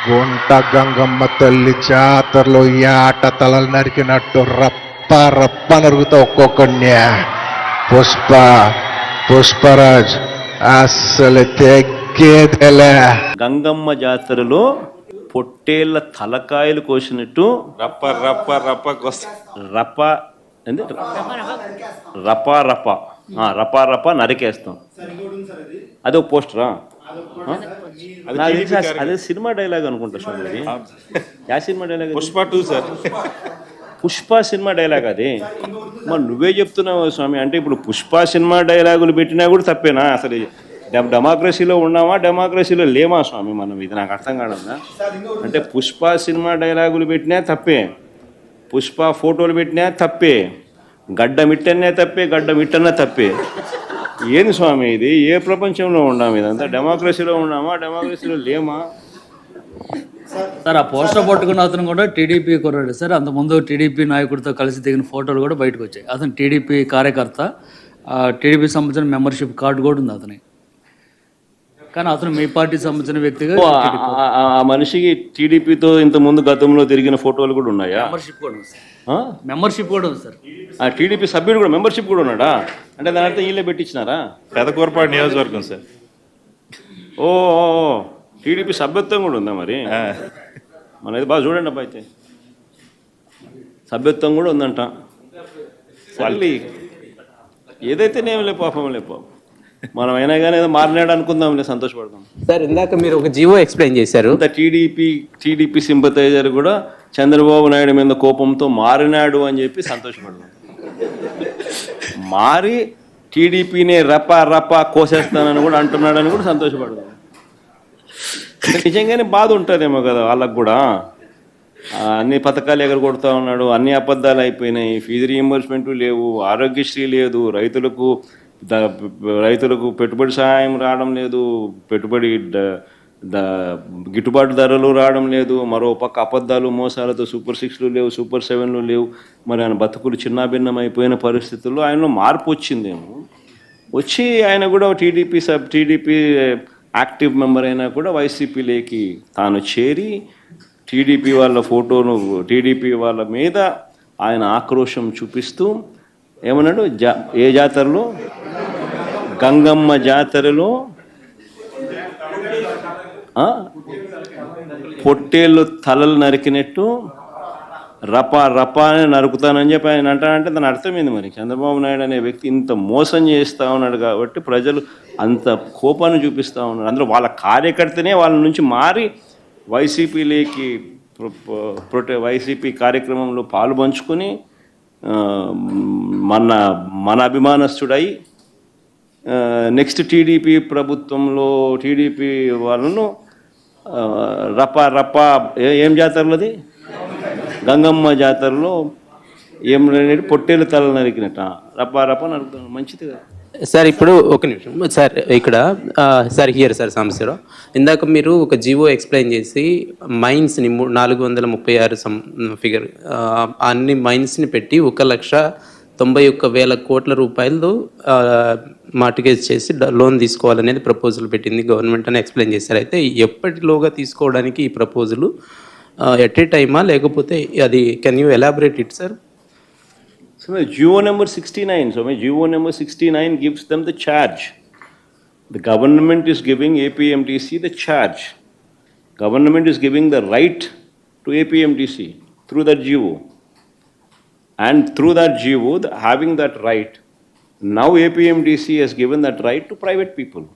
గుంట గంగమ్మ తల్లి జాతరలో ఈ ఆట తలలు నరికినట్టు రప్ప రప్ప నరుగుతా ఒక్కొక్కడిని. పుష్పరాజ్ అసలు తెగ్గేదెలే. గంగమ్మ జాతరలో పొట్టేళ్ల తలకాయలు కోసినట్టు రప్ప రప్ప రప్ప రప ఏంది రపా రప రపా రప నరికేస్తాం. అది ఒక పోస్టరా? అదే సినిమా డైలాగ్ అనుకుంటా స్వామి. Yeah cinema dialogue? Pushpa 2 sir. Pushpa cinema dialogue అది. మరి నువ్వే చెప్తున్నావు స్వామి. అంటే ఇప్పుడు పుష్ప సినిమా డైలాగులు పెట్టినా కూడా తప్పేనా? అసలు డెమోక్రసీలో ఉన్నామా డెమోక్రసీలో లేమా స్వామి మనం? ఇది నాకు అర్థం కాదన్నా. అంటే పుష్ప సినిమా డైలాగులు పెట్టినా తప్పే, పుష్ప ఫోటోలు పెట్టినా తప్పే, గడ్డ మిట్టనే తప్పే, గడ్డ మిట్టనే తప్పే. ఏంది స్వామి ఇది? ఏ ప్రపంచంలో ఉన్నాము? ఇదంతా డెమోక్రసీలో ఉన్నామా డెమోక్రసీలో లేమా? సార్ ఆ పోస్టర్ పట్టుకున్న అతను కూడా టీడీపీ కుర్రాడు సార్. అంతకుముందు టీడీపీ నాయకుడితో కలిసి దిగిన ఫోటోలు కూడా బయటకు వచ్చాయి. అతను టీడీపీ కార్యకర్త, టీడీపీ సంబంధించిన మెంబర్షిప్ కార్డు కూడా ఉంది అతని. కానీ అతను మీ పార్టీ సంబంధించిన వ్యక్తిగా ఆ మనిషికి టీడీపీతో ఇంత ముందు గతంలో తిరిగిన ఫోటోలు కూడా ఉన్నాయా? మెంబర్షిప్ కూడా ఉంది సార్. మెంబర్షిప్ కూడా ఉంది సార్. ఆ టీడీపీ సభ్యుడు కూడా మెంబర్షిప్ కూడా ఉన్నాడా? అంటే దాని అర్థం వీళ్ళే పెట్టించినారా? పెదకూరపాడు నియోజకవర్గం సార్. ఓ టీడీపీ సభ్యత్వం కూడా ఉందా మరి? మనది బాగా చూడండి అబ్బా. అయితే సభ్యత్వం కూడా ఉందంట. మళ్ళీ ఏదైతేనేం లే పాపం లే పాపం. మనం అయినా కానీ ఏదో మారినాడు అనుకుందాంలే, సంతోషపడదాం. సార్ ఇందాక మీరు ఒక జీవో ఎక్స్ప్లెయిన్ చేశారు. టీడీపీ సింపథైజర్ కూడా చంద్రబాబు నాయుడు మీద కోపంతో మారినాడు అని చెప్పి సంతోషపడదాం. మారి టీడీపీనే రపా కోసేస్తానని కూడా అంటున్నాడని కూడా సంతోషపడదాం. నిజంగానే బాధ ఉంటుందేమో కదా వాళ్ళకు కూడా. అన్ని పథకాలు ఎగరగొడతా ఉన్నాడు, అన్ని అబద్ధాలు అయిపోయినాయి, ఫీజు రీయింబర్స్మెంట్ లేవు, ఆరోగ్యశ్రీ లేదు, రైతులకు పెట్టుబడి సహాయం రావడం లేదు, పెట్టుబడి గిట్టుబాటు ధరలు రావడం లేదు, మరో పక్క అబద్ధాలు మోసాలతో సూపర్ 6లు లేవు, సూపర్ 7లు లేవు. మరి ఆయన బతుకులు చిన్నాభిన్నం అయిపోయిన పరిస్థితుల్లో ఆయనలో మార్పు వచ్చిందేమో. వచ్చి ఆయన కూడా టీడీపీ యాక్టివ్ మెంబర్ అయినా కూడా వైసీపీలోకి తాను చేరి టీడీపీ వాళ్ళ ఫోటోను, టీడీపీ వాళ్ళ మీద ఆయన ఆక్రోశం చూపిస్తూ ఏమన్నాడు? ఏ జాతరలో? గంగమ్మ జాతరలో పొట్టేళ్ళు తలలు నరికినట్టు రపా అని నరుకుతానని చెప్పి ఆయన అంటానంటే దాని అర్థమైంది. మరి చంద్రబాబు నాయుడు అనే వ్యక్తి ఇంత మోసం చేస్తూ ఉన్నాడు కాబట్టి ప్రజలు అంత కోపాన్ని చూపిస్తూ ఉన్నారు. అందులో వాళ్ళ కార్యకర్తనే వాళ్ళ నుంచి మారి వైసీపీలోకి వైసీపీ కార్యక్రమంలో పాలు పంచుకొని మన అభిమానస్తుడై నెక్స్ట్ టీడీపీ ప్రభుత్వంలో టీడీపీ వాళ్ళను రపా ఏం జాతరలోది? గంగమ్మ జాతరలో ఏం పొట్టేలు తల నరికినట్ట రపా నరుకుతాను. మంచిది కదా సార్. ఇప్పుడు ఒక నిమిషం సార్, ఇక్కడ సార్ హియర్ సార్ సమస్యరావు, ఇందాక మీరు ఒక జీవో ఎక్స్ప్లెయిన్ చేసి మైన్స్ని 436 ఫిగర్ అన్ని మైన్స్ని పెట్టి 1,91,000 కోట్ల రూపాయలు మార్టిగేజ్ చేసి లోన్ తీసుకోవాలనేది ప్రపోజల్ పెట్టింది గవర్నమెంట్ అని ఎక్స్ప్లెయిన్ చేశారు. అయితే ఎప్పటిలోగా తీసుకోవడానికి ఈ ప్రపోజలు? ఎట్ ఏ టైమా లేకపోతే అది can you elaborate it sir? So GO number 69. So GO number 69 gives them the charge. The government is giving APMTC the charge. Government is giving the right to APMTC through that GO. And through that GO, having that right, now APMTC has given that right to private people.